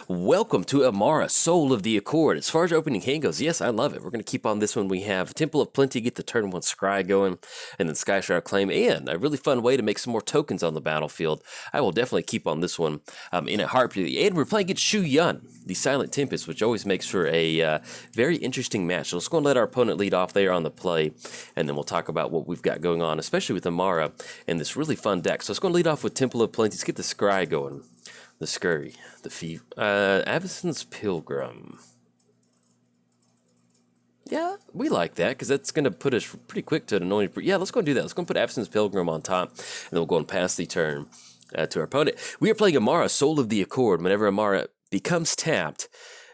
Welcome to Emmara, Soul of the Accord. As far as opening hand goes, yes, I love it. We're going to keep on this one. We have Temple of Plenty, get the turn 1 Scry going, and then Sky Shroud Claim, and a really fun way to make some more tokens on the battlefield. I will definitely keep on this one in a heartbeat. And we're playing against Shu Yun, the Silent Tempest, which always makes for a very interesting match. So let's go and let our opponent lead off there on the play, and then we'll talk about what we've got going on, especially with Emmara and this really fun deck. So let's go and lead off with Temple of Plenty. Let's get the Scry going. The Scurry, the Avacyn's Pilgrim. Yeah, we like that, because that's going to put us pretty quick to an anointed. Yeah, let's go and do that. Let's go and put Avacyn's Pilgrim on top, and then we'll go and pass the turn to our opponent. We are playing Emmara, Soul of the Accord. Whenever Emmara becomes tapped,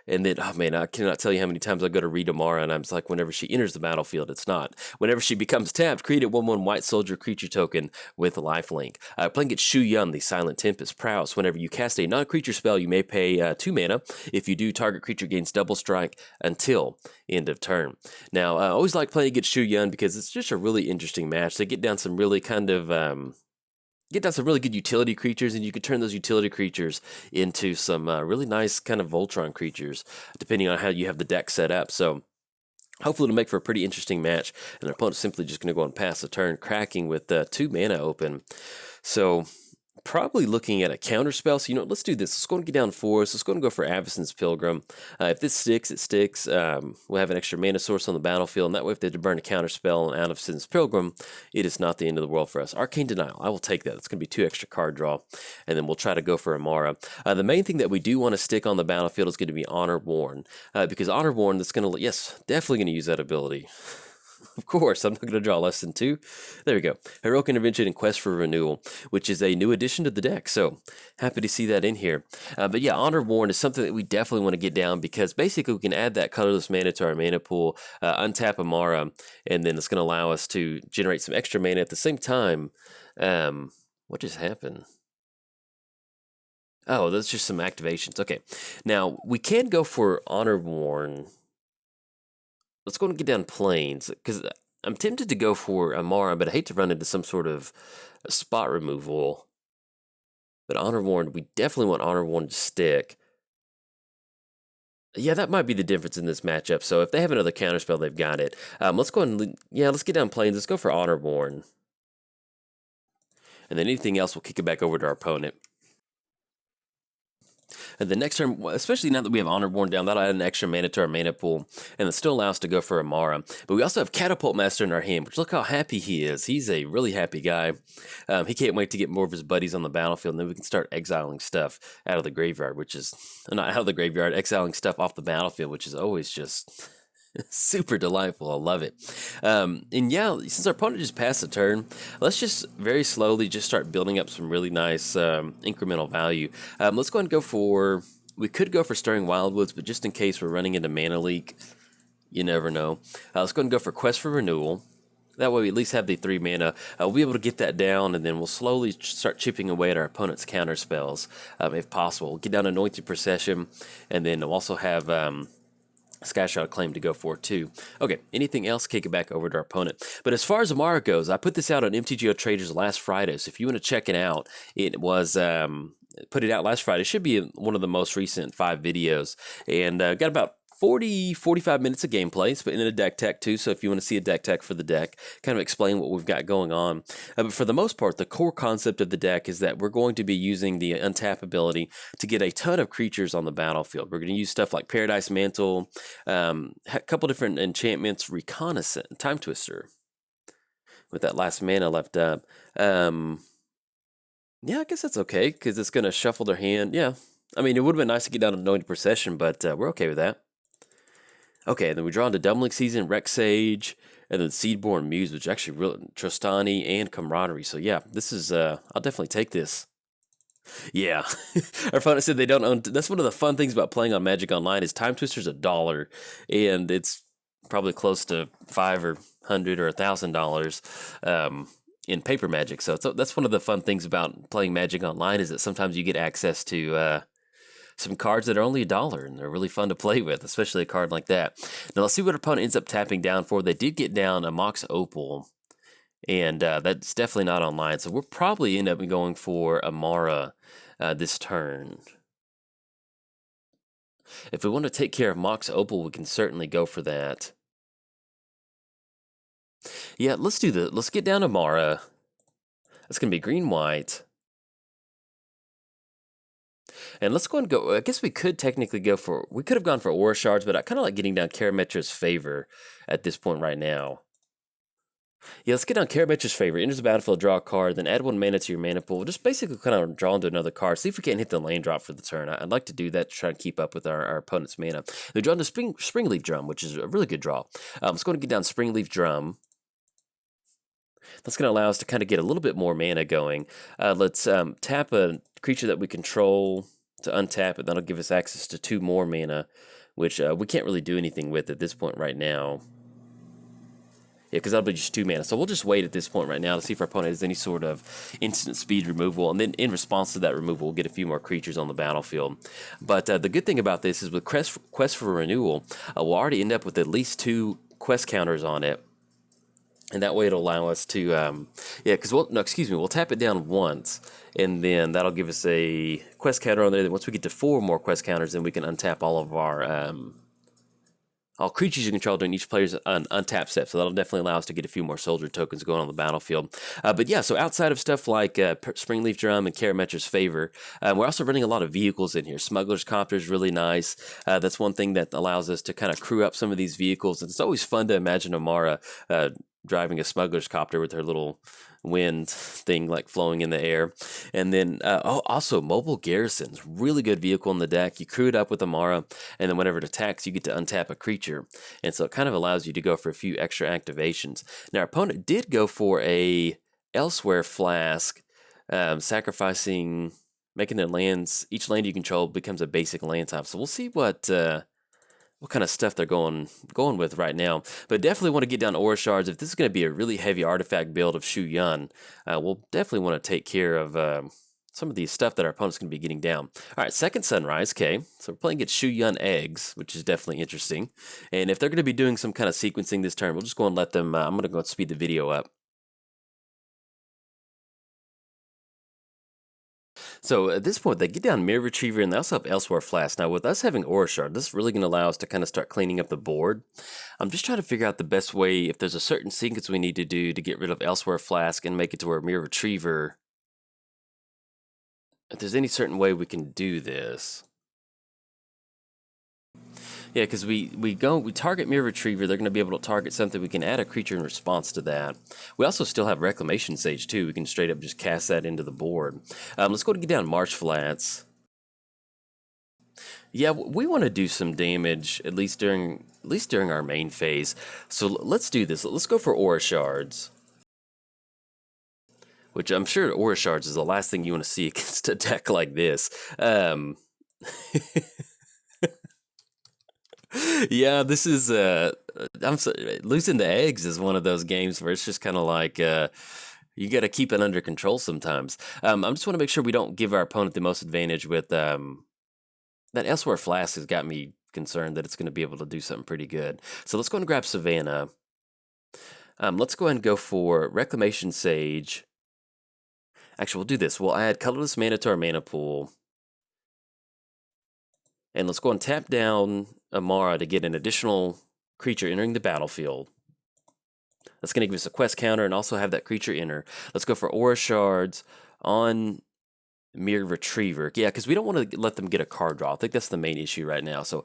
and then, oh man, I cannot tell you how many times I go to read Emmara, and I'm just like, whenever she enters the battlefield, it's not. Whenever she becomes tapped, create a 1/1 white soldier creature token with a lifelink. Playing at Shu Yun, the Silent Tempest. Prowess. Whenever you cast a non-creature spell, you may pay 2 mana. If you do, target creature gains double strike until end of turn. Now, I always like playing against Shu Yun because it's just a really interesting match. They get down some really kind of get down some really good utility creatures, and you can turn those utility creatures into some really nice kind of Voltron creatures, depending on how you have the deck set up. So hopefully it'll make for a pretty interesting match, and our opponent's simply just going to go and pass the turn, cracking with 2 mana open. So probably looking at a counter spell. So, let's do this. Let's go and get down 4. So let's go and go for Avacyn's Pilgrim. If this sticks, it sticks. We'll have an extra mana source on the battlefield, and that way if they have to burn a counter spell on Avacyn's Pilgrim, it is not the end of the world for us. Arcane Denial, I will take that. It's going to be 2 extra card draw, and then we'll try to go for Emmara. The main thing that we do want to stick on the battlefield is going to be Honor Worn, because Honor Worn, that's going to, yes, definitely going to use that ability. Of course, I'm not going to draw less than 2. There we go. Heroic Intervention and Quest for Renewal, which is a new addition to the deck. So happy to see that in here. But yeah, Honor Worn is something that we definitely want to get down, because basically we can add that colorless mana to our mana pool, untap Emmara, and then it's going to allow us to generate some extra mana at the same time. What just happened? Oh, that's just some activations. Okay. Now, we can go for Honor Worn. Let's go and get down Plains, because I'm tempted to go for Emmara, but I hate to run into some sort of spot removal. But Honor Worn, we definitely want Honor Worn to stick. Yeah, that might be the difference in this matchup. So if they have another counterspell, they've got it. Let's go and, let's get down Plains. Let's go for Honor Worn. And then anything else, we'll kick it back over to our opponent. And the next turn, especially now that we have Honor Worn down, that'll add an extra mana to our mana pool, and it still allows us to go for Emmara. But we also have Catapult Master in our hand, which look how happy he is. He's a really happy guy. He can't wait to get more of his buddies on the battlefield, and then we can start exiling stuff out of the graveyard, which is, not out of the graveyard, exiling stuff off the battlefield, which is always just super delightful. I love it. And yeah, since our opponent just passed the turn, let's just very slowly just start building up some really nice incremental value. Let's go ahead and go for, we could go for Stirring Wildwoods, but just in case we're running into mana leak, you never know. Let's go ahead and go for Quest for Renewal. That way we at least have the 3 mana. We'll be able to get that down, and then we'll slowly start chipping away at our opponent's counter spells, if possible. We'll get down Anointed Procession, and then we'll also have Sky Shroud Claim to go for too. Okay, anything else, kick it back over to our opponent. But as far as Emmara goes, I put this out on MTGO Traders last Friday, so if you want to check it out, it was put it out last Friday. It should be one of the most recent 5 videos, and got about 45 minutes of gameplay, but in a deck tech too, so if you want to see a deck tech for the deck, kind of explain what we've got going on. But for the most part, the core concept of the deck is that we're going to be using the untap ability to get a ton of creatures on the battlefield. We're going to use stuff like Paradise Mantle, a couple different enchantments, Reconnaissance, Time Twister, with that last mana left up. Yeah, I guess that's okay, because it's going to shuffle their hand. Yeah, I mean, it would have been nice to get down to Anointed Procession, but we're okay with that. Okay, and then we draw into Dumbling Season, Rex Sage, and then Seedborn Muse, which actually really Trostani and Camaraderie. So yeah, this is I'll definitely take this. Yeah, our opponent said they don't own. That's one of the fun things about playing on Magic Online is Time Twister's $1, and it's probably close to $500 or $100 or $1,000 in paper Magic. So that's one of the fun things about playing Magic Online is that sometimes you get access to some cards that are only $1, and they're really fun to play with, especially a card like that. Now let's see what our opponent ends up tapping down for. They did get down a Mox Opal, and that's definitely not online, so we'll probably end up going for Emmara this turn. If we want to take care of Mox Opal, we can certainly go for that. Yeah, let's do the. Let's get down to Emmara. That's going to be green-white. And let's go and go. I guess we could technically go for. We could have gone for Aura Shards, but I kind of like getting down Karametra's Favor at this point right now. Yeah, let's get down Karametra's Favor. Enters the battlefield, draw a card, then add 1 mana to your mana pool. Just basically kind of draw into another card. See if we can't hit the land drop for the turn. I'd like to do that to try and keep up with our opponent's mana. They draw into Springleaf Drum, which is a really good draw. Let's go and get down Springleaf Drum. That's going to allow us to kind of get a little bit more mana going. Let's tap a creature that we control to untap it. That'll give us access to 2 more mana, which we can't really do anything with at this point right now. Yeah, because that'll be just 2 mana. So we'll just wait at this point right now to see if our opponent has any sort of instant speed removal. And then in response to that removal, we'll get a few more creatures on the battlefield. But the good thing about this is with Quest for Renewal, we'll already end up with at least 2 quest counters on it. And that way it'll allow us to, yeah, because we'll tap it down once, and then that'll give us a quest counter on there. Then once we get to 4 more quest counters, then we can untap all of our, all creatures you control during each player's untap step. So that'll definitely allow us to get a few more soldier tokens going on the battlefield. But yeah, so outside of stuff like Springleaf Drum and Karametra's Favor, we're also running a lot of vehicles in here. Smuggler's Copter is really nice. That's one thing that allows us to kind of crew up some of these vehicles. And it's always fun to imagine Emmara driving a smuggler's copter with her little wind thing like flowing in the air. And then also Mobile Garrison's really good vehicle in the deck. You crew it up with Emmara, and then whenever it attacks, you get to untap a creature. And so it kind of allows you to go for a few extra activations. Now our opponent did go for a Elsewhere Flask, sacrificing, making their lands, each land you control becomes a basic land type. So we'll see what kind of stuff they're going with right now. But definitely want to get down Aura Shards. If this is going to be a really heavy artifact build of Shu Yun, we'll definitely want to take care of some of these stuff that our opponent's going to be getting down. All right, second Sunrise, okay. So we're playing against Shu Yun Eggs, which is definitely interesting. And if they're going to be doing some kind of sequencing this turn, we'll just go and let them, I'm going to go and speed the video up. So at this point, they get down Mirror Retriever, and they also have Elsewhere Flask. Now, with us having Aura Shard, this is really going to allow us to kind of start cleaning up the board. I'm just trying to figure out the best way, if there's a certain sequence we need to do to get rid of Elsewhere Flask and make it to where Mirror Retriever, if there's any certain way we can do this. Yeah, because we target Mirror Retriever, they're going to be able to target something. We can add a creature in response to that. We also still have Reclamation Sage, too. We can straight up just cast that into the board. Let's go to get down Marsh Flats. Yeah, we want to do some damage, at least during our main phase. So let's do this. Let's go for Aura Shards. Which I'm sure Aura Shards is the last thing you want to see against a deck like this. Yeah, this is I'm sorry, losing the eggs is one of those games where it's just kind of like you got to keep it under control sometimes. I just want to make sure we don't give our opponent the most advantage with that Elsewhere Flask has got me concerned that it's going to be able to do something pretty good. So let's go and grab Savannah. Let's go ahead and go for Reclamation Sage. Actually, we'll do this. We'll add Colorless Mana to our mana pool. And let's go and tap down Emmara to get an additional creature entering the battlefield. That's going to give us a quest counter and also have that creature enter. Let's go for Aura Shards on Mirror Retriever. Yeah, because we don't want to let them get a card draw. I think that's the main issue right now. So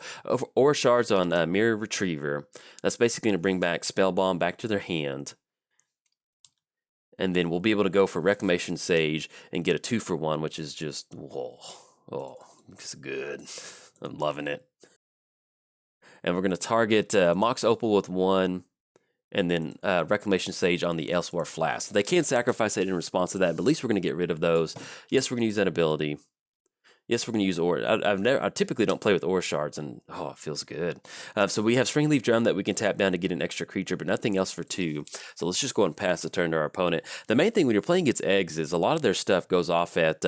Aura Shards on Mirror Retriever. That's basically going to bring back Spell Bomb back to their hand. And then we'll be able to go for Reclamation Sage and get a 2-for-1, which is just, oh, it's good. I'm loving it. And we're going to target Mox Opal with 1, and then Reclamation Sage on the Elsewhere Flask. They can sacrifice it in response to that, but at least we're going to get rid of those. Yes, we're going to use that ability. Yes, we're going to use Aura. I typically don't play with Aura Shards, and oh, it feels good. So we have Springleaf Drum that we can tap down to get an extra creature, but nothing else for 2. So let's just go and pass the turn to our opponent. The main thing when you're playing against eggs is a lot of their stuff goes off at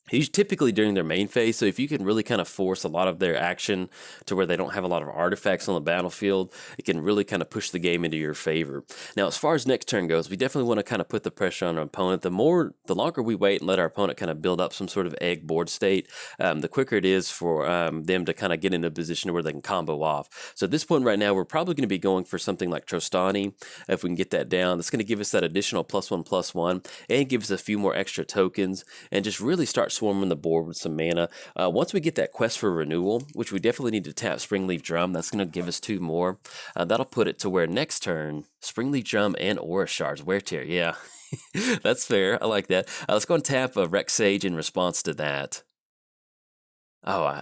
He's typically during their main phase, so if you can really kind of force a lot of their action to where they don't have a lot of artifacts on the battlefield, it can really kind of push the game into your favor. Now, as far as next turn goes, we definitely want to kind of put the pressure on our opponent. The longer we wait and let our opponent kind of build up some sort of egg board state, the quicker it is for them to kind of get into a position where they can combo off. So at this point right now, we're probably going to be going for something like Trostani. If we can get that down, that's going to give us that additional +1/+1 and give us a few more extra tokens and just really start swarming the board with some mana. Once we get that quest for renewal, which we definitely need to tap Springleaf Drum, that's going to give us 2 more. That'll put it to where next turn, Springleaf Drum and Aura Shards, Wear Tear, yeah. That's fair, I like that. Let's go and tap Rex Sage in response to that. Oh,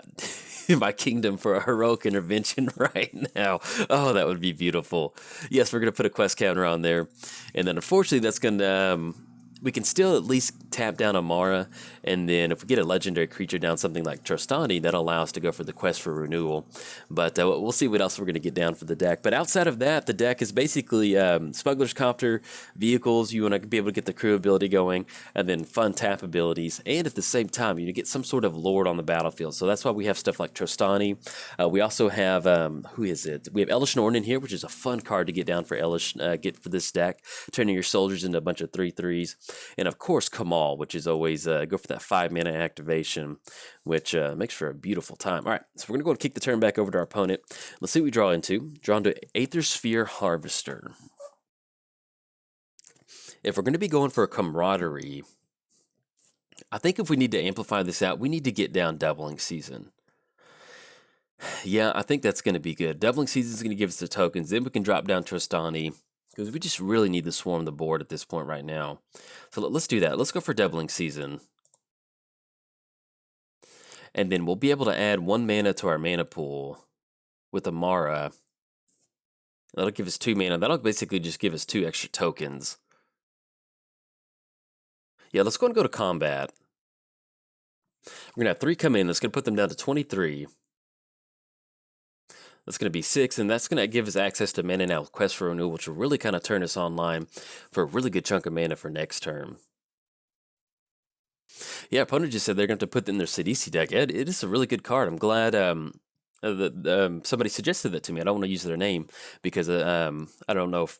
my kingdom for a heroic intervention right now. Oh, that would be beautiful. Yes, we're going to put a quest counter on there. And then unfortunately, that's going to... we can still at least tap down Emmara, and then if we get a legendary creature down, something like Trostani, that'll allow us to go for the quest for renewal. But we'll see what else we're going to get down for the deck. But outside of that, the deck is basically Smuggler's Copter, vehicles, you want to be able to get the crew ability going, and then fun tap abilities, and at the same time, you get some sort of lord on the battlefield. So that's why we have stuff like Trostani. We also have, who is it? We have Elish Norn in here, which is a fun card to get down for Elish, get for this deck, turning your soldiers into a bunch of 3/3s. And of course, Kamal, which is always go for that 5 mana activation, which makes for a beautiful time. All right, so we're going to go and kick the turn back over to our opponent. Let's see what we draw into. Draw into Aether Sphere Harvester. If we're going to be going for a camaraderie, I think if we need to amplify this out, we need to get down Doubling Season. Yeah, I think that's going to be good. Doubling Season is going to give us the tokens. Then we can drop down Trostani, because we just really need to swarm the board at this point right now. So let's do that. Let's go for Doubling Season. And then we'll be able to add 1 mana to our mana pool with Emmara. That'll give us 2 mana. That'll basically just give us 2 extra tokens. Yeah, let's go and go to combat. We're going to have 3 come in. That's going to put them down to 23. That's going to be 6, and that's going to give us access to mana now with Quest for Renewal, which will really kind of turn us online for a really good chunk of mana for next turn. Yeah, opponent just said they're going to have to put in their Sidisi deck. It is a really good card. I'm glad somebody suggested that to me. I don't want to use their name because I don't know if...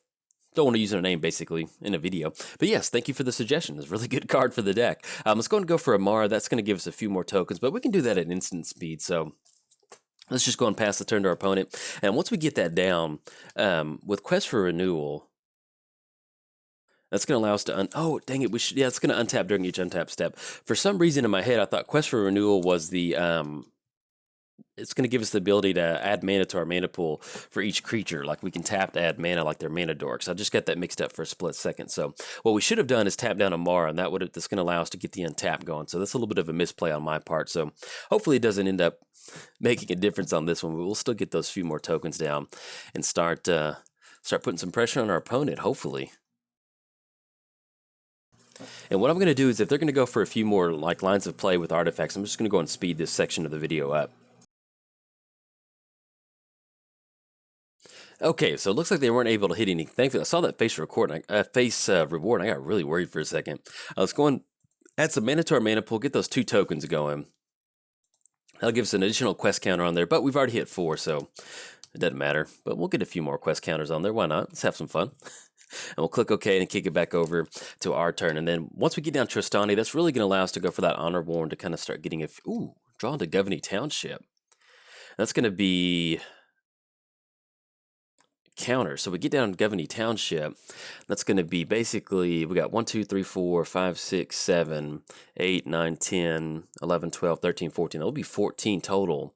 Don't want to use their name, basically, in a video. But yes, thank you for the suggestion. It's a really good card for the deck. Let's go and go for Emmara. That's going to give us a few more tokens, but we can do that at instant speed, so... Let's just go and pass the turn to our opponent. And once we get that down, with Quest for Renewal, that's going to allow us to... oh, dang it. Yeah, it's going to untap during each untap step. For some reason in my head, I thought Quest for Renewal was the... it's going to give us the ability to add mana to our mana pool for each creature. Like we can tap to add mana like they're mana dorks. I just got that mixed up for a split second. So what we should have done is tap down Emmara, and that's going to allow us to get the untap going. So that's a little bit of a misplay on my part. So hopefully it doesn't end up making a difference on this one. We'll still get those few more tokens down and start putting some pressure on our opponent, hopefully. And what I'm going to do is if they're going to go for a few more like lines of play with artifacts, I'm just going to go and speed this section of the video up. Okay, so it looks like they weren't able to hit anything. Thankfully, I saw that face reward, and I got really worried for a second. Let's go and add some mana to our mana pool, get those 2 tokens going. That'll give us an additional quest counter on there, but we've already hit 4, so it doesn't matter. But we'll get a few more quest counters on there. Why not? Let's have some fun. And we'll click OK and kick it back over to our turn. And then once we get down Trostani, that's really going to allow us to go for that Honor Warren to kind of start getting drawn to Governey Township. That's going to be... counter. So we get down to Governey Township. That's going to be basically, we got 1, 2, 3, 4, 5, 6, 7, 8, 9, 10, 11, 12, 13, 14. That'll be 14 total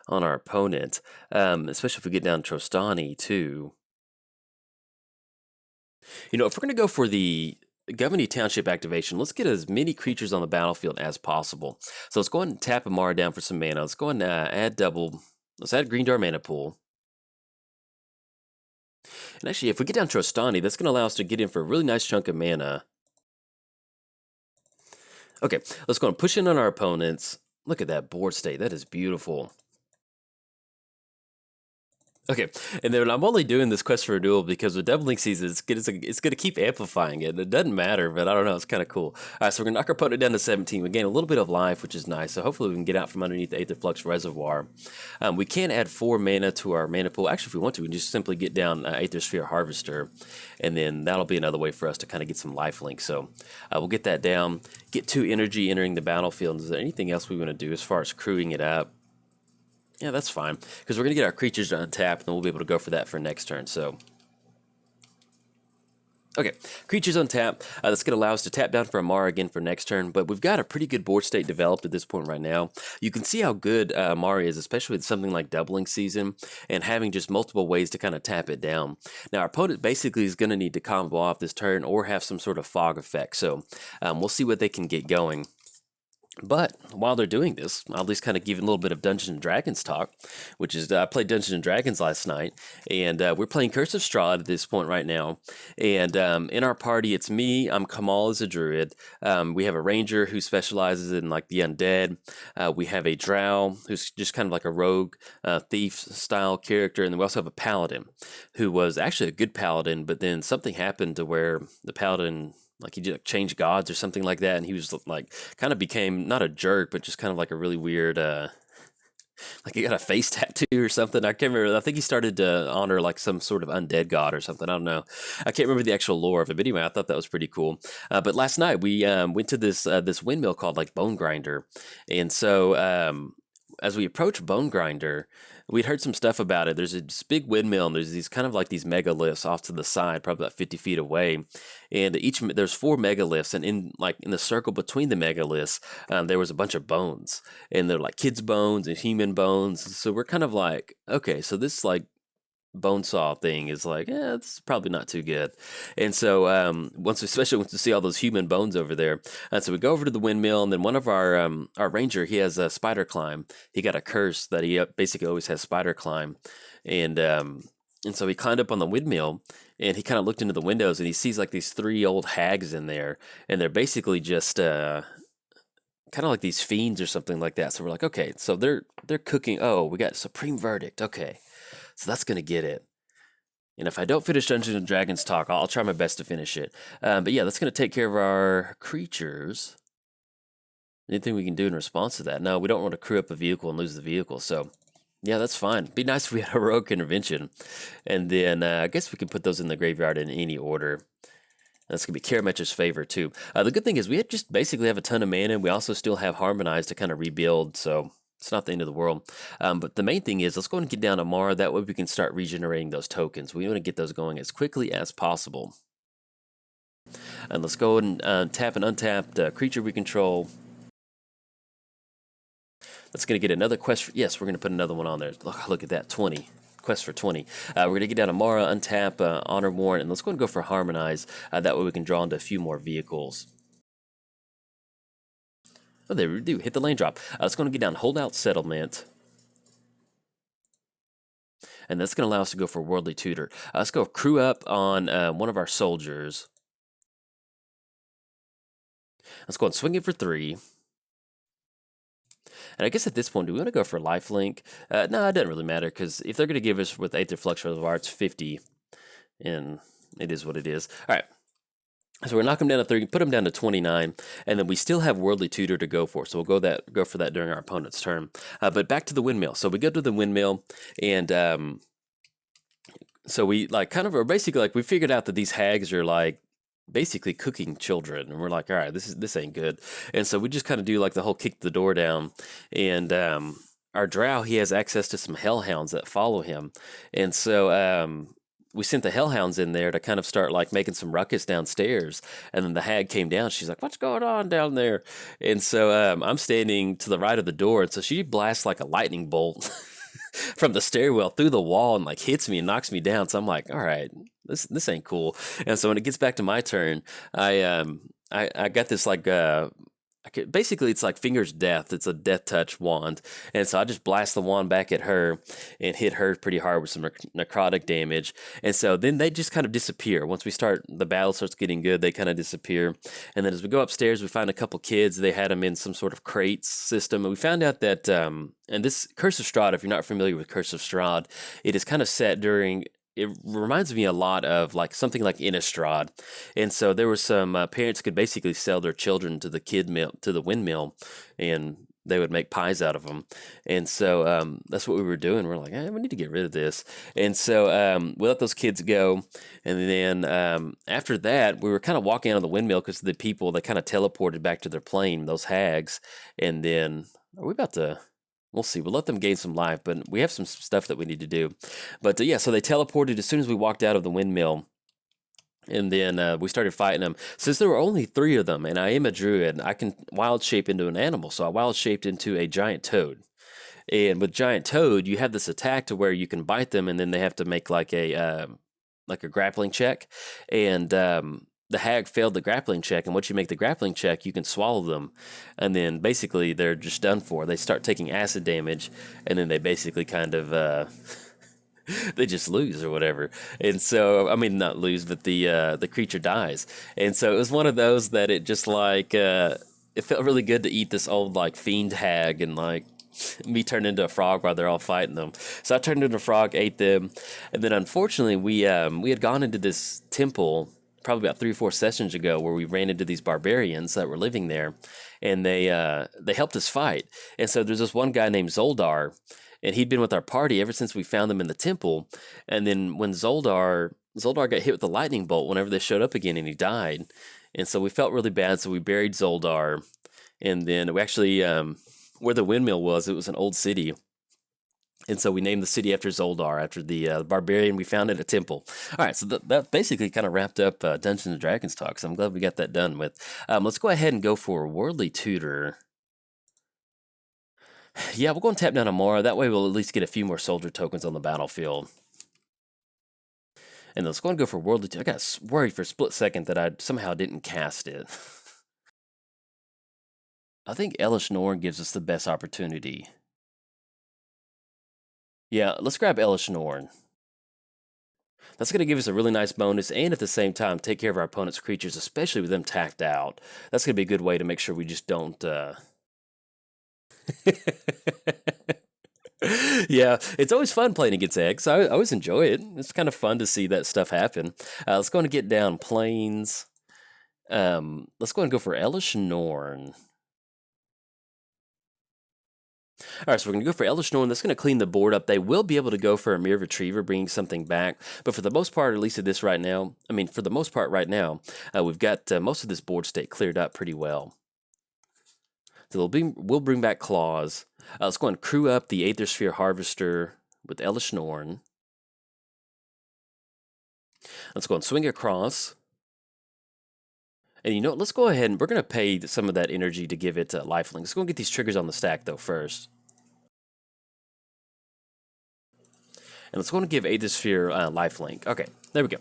on our opponent, especially if we get down to Trostani too. You know, if we're going to go for the Governey Township activation, let's get as many creatures on the battlefield as possible. So let's go ahead and tap Emmara down for some mana. Let's go ahead and add double. Let's add Green Door Mana Pool. And actually, if we get down Trostani, that's going to allow us to get in for a really nice chunk of mana. Okay, let's go and push in on our opponents. Look at that board state. That is beautiful. Okay, and then I'm only doing this quest for renewal because with doubling season, it's gonna keep amplifying it. It doesn't matter, but I don't know, it's kind of cool. All right, so we're gonna knock our opponent down to 17. We gain a little bit of life, which is nice. So hopefully we can get out from underneath the Aether Flux Reservoir. We can add 4 mana to our mana pool. Actually, if we want to, we can just simply get down Aether Sphere Harvester, and then that'll be another way for us to kind of get some life link. So we'll get that down. Get 2 energy entering the battlefield. Is there anything else we want to do as far as crewing it up? Yeah, that's fine, because we're going to get our creatures to untap, and then we'll be able to go for that for next turn. So, okay, creatures untap. That's going to allow us to tap down for Emmara again for next turn, but we've got a pretty good board state developed at this point right now. You can see how good Emmara is, especially with something like Doubling Season, and having just multiple ways to kind of tap it down. Now, our opponent basically is going to need to combo off this turn or have some sort of fog effect, so we'll see what they can get going. But while they're doing this, I'll at least kind of give a little bit of Dungeons and Dragons talk, which is I played Dungeons and Dragons last night, and we're playing Curse of Strahd at this point right now. And in our party, it's me. I'm Kamal as a druid. We have a ranger who specializes in like the undead. We have a drow who's just kind of like a rogue thief style character, and then we also have a paladin who was actually a good paladin, but then something happened to where the paladin, like he did change gods or something like that, and he was like kind of became not a jerk, but just kind of like a really weird, like he got a face tattoo or something. I can't remember. I think he started to honor like some sort of undead god or something. I don't know. I can't remember the actual lore of it, but anyway, I thought that was pretty cool. But last night we went to this windmill called like Bone Grinder, and so as we approached Bone Grinder, we'd heard some stuff about it. There's this big windmill, and there's these kind of like these megaliths off to the side, probably about 50 feet away. And there's 4 megaliths, and in the circle between the megaliths, there was a bunch of bones, and they're like kids' bones and human bones. So we're kind of like, okay, so this like bone saw thing is like, it's probably not too good. And so especially once we see all those human bones over there, so we go over to the windmill, and then one of our ranger, he has a spider climb. He got a curse that he basically always has spider climb, and so he climbed up on the windmill, and he kind of looked into the windows, and he sees like these 3 old hags in there, and they're basically just kind of like these fiends or something like that. So we're like, okay, so they're cooking. Oh, we got Supreme Verdict. Okay. So that's going to get it. And if I don't finish Dungeons and Dragons talk, I'll try my best to finish it. But yeah, that's going to take care of our creatures. Anything we can do in response to that? No, we don't want to crew up a vehicle and lose the vehicle. So yeah, that's fine. Be nice if we had a heroic intervention. And then I guess we can put those in the graveyard in any order. That's going to be Karametra's favor too. The good thing is we just basically have a ton of mana. We also still have Harmonize to kind of rebuild. So it's not the end of the world. But the main thing is, let's go and get down to Emmara. That way we can start regenerating those tokens. We want to get those going as quickly as possible. And let's go and tap an untapped creature we control. That's going to get another quest. Yes, we're going to put another one on there. Look at that, 20. Quest for 20. We're going to get down to Emmara, untap, Honor Warrant, and let's go and go for Harmonize. That way we can draw into a few more vehicles. Oh, there we do. Hit the lane drop. Let's go and get down Holdout Settlement. And that's going to allow us to go for Worldly Tutor. Let's go crew up on one of our soldiers. Let's go and swing it for 3. And I guess at this point, do we want to go for lifelink? No, it doesn't really matter, because if they're going to give us with Aether Flux Reservoir, it's 50. And it is what it is. All right. So we're knock them down to 30, put them down to 29, and then we still have Worldly Tutor to go for. So we'll go for that during our opponent's turn. But back to the windmill. So we go to the windmill, and so we like kind of are basically like we figured out that these hags are like basically cooking children, and we're like, all right, this ain't good. And so we just kind of do like the whole kick the door down, and our drow, he has access to some hellhounds that follow him, and so we sent the hellhounds in there to kind of start like making some ruckus downstairs, and then the hag came down. She's like, what's going on down there? And so I'm standing to the right of the door, and so she blasts like a lightning bolt from the stairwell through the wall and like hits me and knocks me down. So I'm like, all right, this ain't cool. And so when it gets back to my turn, I got this like I basically it's like Finger's Death. It's a death touch wand, and so I just blast the wand back at her and hit her pretty hard with some necrotic damage. And so then they just kind of disappear. Once the battle starts getting good, they kind of disappear. And then as we go upstairs, we find a couple kids. They had them in some sort of crates system, and we found out that and this Curse of Strahd, if you're not familiar with Curse of Strahd, it is kind of set during. It reminds me a lot of like something like Innistrad, and so there were some parents could basically sell their children to the windmill, and they would make pies out of them. And so that's what we were doing. We're like, we need to get rid of this, and so we let those kids go. And then after that, we were kind of walking out of the windmill because the people they kind of teleported back to their plane, those hags. And then are we about to? We'll see. We'll let them gain some life, but we have some stuff that we need to do. But yeah, so they teleported as soon as we walked out of the windmill. And then we started fighting them. Since there were only 3 of them, and I am a druid, I can wild shape into an animal. So I wild shaped into a giant toad. And with giant toad, you have this attack to where you can bite them, and then they have to make like a grappling check. And the hag failed the grappling check, and once you make the grappling check, you can swallow them, and then basically they're just done for. They start taking acid damage, and then they basically kind of they just lose or whatever. And so, I mean, not lose, but the creature dies. And so it was one of those that it just like it felt really good to eat this old like fiend hag and like me turned into a frog while they're all fighting them. So I turned into a frog, ate them, and then unfortunately we had gone into this temple probably about 3 or 4 sessions ago where we ran into these barbarians that were living there, and they helped us fight. And so there's this one guy named Zoldar, and he'd been with our party ever since we found them in the temple. And then when Zoldar got hit with the lightning bolt whenever they showed up again, and he died. And so we felt really bad, so we buried Zoldar. And then we actually where the windmill was, it was an old city. And so we named the city after Zoldar, after the barbarian we found at a temple. All right, so that basically kind of wrapped up Dungeons and Dragons talk, so I'm glad we got that done with. Let's go ahead and go for Worldly Tutor. Yeah, we'll go and tap down Emmara. That way we'll at least get a few more soldier tokens on the battlefield. And let's go and go for Worldly Tutor. I got worried for a split second that I somehow didn't cast it. I think Elish Norn gives us the best opportunity. Yeah, let's grab Elish Norn. That's going to give us a really nice bonus, and at the same time, take care of our opponent's creatures, especially with them tacked out. That's going to be a good way to make sure we just don't... Yeah, it's always fun playing against eggs. I always enjoy it. It's kind of fun to see that stuff happen. Let's go and get down Plains. Let's go and go for Elish Norn. All right, so we're going to go for Elish Norn. That's going to clean the board up. They will be able to go for a Mere Retriever, bringing something back. But for the most part, at least at this right now, for the most part right now, we've got most of this board state cleared up pretty well. So we'll bring back Claws. Let's go and crew up the Aether Sphere Harvester with Elish Norn. Let's go and swing across. And you know what? Let's go ahead and we're going to pay some of that energy to give it lifelink. Let's go and get these triggers on the stack, though, first. And let's go and give Aether Sphere lifelink. Okay, there we go.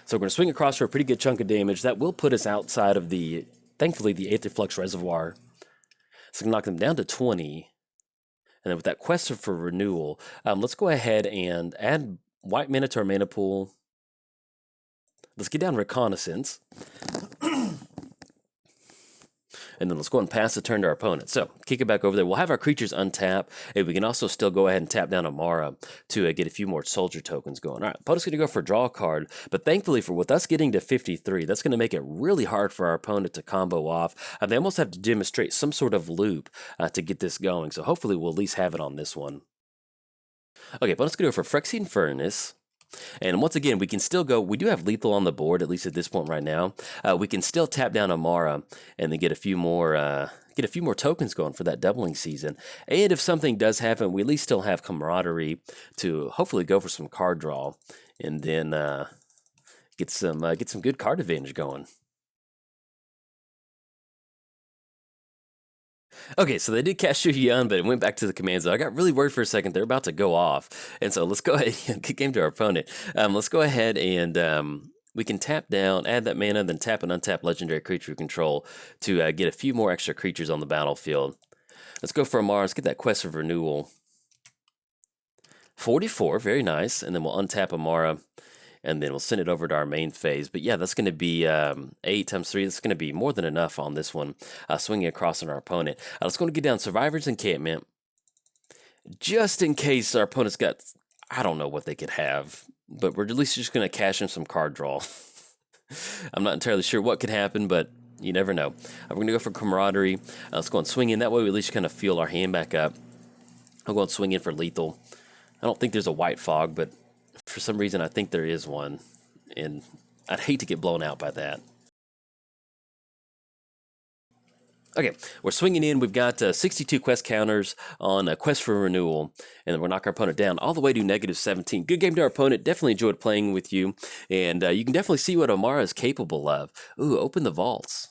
So we're going to swing across for a pretty good chunk of damage. That will put us outside of thankfully, the Aether Flux Reservoir. So we can knock them down to 20. And then with that quest for renewal, let's go ahead and add white mana to our mana pool. Let's get down Reconnaissance. And then let's go and pass the turn to our opponent. So, kick it back over there. We'll have our creatures untap, and we can also still go ahead and tap down Emmara to get a few more soldier tokens going. All right, opponent's going to go for a draw card, but thankfully with us getting to 53, that's going to make it really hard for our opponent to combo off. They almost have to demonstrate some sort of loop to get this going, so hopefully we'll at least have it on this one. Okay, opponent's going to go for Phyrexian Furnace. And once again, we can still go. We do have lethal on the board, at least at this point right now. We can still tap down Emmara and then get a few more tokens going for that doubling season. And if something does happen, we at least still have Camaraderie to hopefully go for some card draw, and then get some good card advantage going. Okay, so they did cast Shu Yun, but it went back to the command zone. I got really worried for a second. They're about to go off. And so let's go ahead and kick game to our opponent. Let's go ahead and we can tap down, add that mana, then tap and untap legendary creature we control to get a few more extra creatures on the battlefield. Let's go for Emmara. Let's get that Quest of Renewal. 44, very nice. And then we'll untap Emmara, and then we'll send it over to our main phase. But yeah, that's going to be 8 times 3. That's going to be more than enough on this one, swinging across on our opponent. Let's go and get down Survivor's Encampment, just in case our opponent's got, I don't know what they could have, but we're at least just going to cash in some card draw. I'm not entirely sure what could happen, but you never know. We're going to go for Camaraderie. Let's go and swing in. That way we at least kind of feel our hand back up. I'll go and swing in for Lethal. I don't think there's a White Fog, but for some reason I think there is one, and I'd hate to get blown out by that. Okay, we're swinging in. We've got 62 quest counters on a Quest for Renewal, and then we'll knock our opponent down all the way to -17. Good game to our opponent. Definitely enjoyed playing with you, and you can definitely see what Emmara is capable of. Ooh, open the vaults.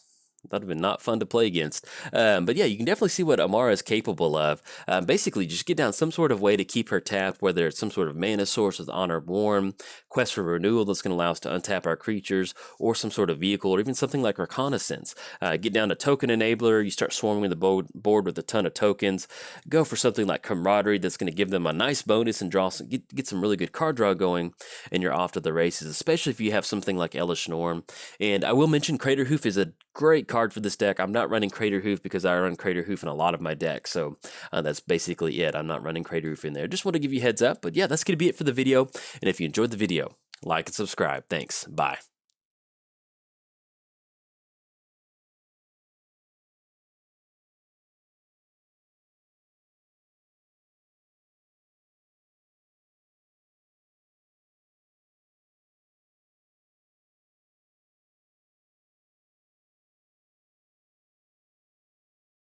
That would have been not fun to play against. But yeah, you can definitely see what Emmara is capable of. Basically, just get down some sort of way to keep her tapped, whether it's some sort of mana source with Honor Born, Quest for Renewal that's going to allow us to untap our creatures, or some sort of vehicle, or even something like Reconnaissance. Get down to Token Enabler, you start swarming the board with a ton of tokens. Go for something like Camaraderie that's going to give them a nice bonus and draw some, get some really good card draw going, and you're off to the races, especially if you have something like Elish Norn. And I will mention Crater Hoof is a great card for this deck. I'm not running Crater Hoof because I run Crater Hoof in a lot of my decks, so that's basically it. I'm not running Crater Hoof in there. Just want to give you a heads up, but yeah, that's going to be it for the video, and if you enjoyed the video, like and subscribe. Thanks. Bye.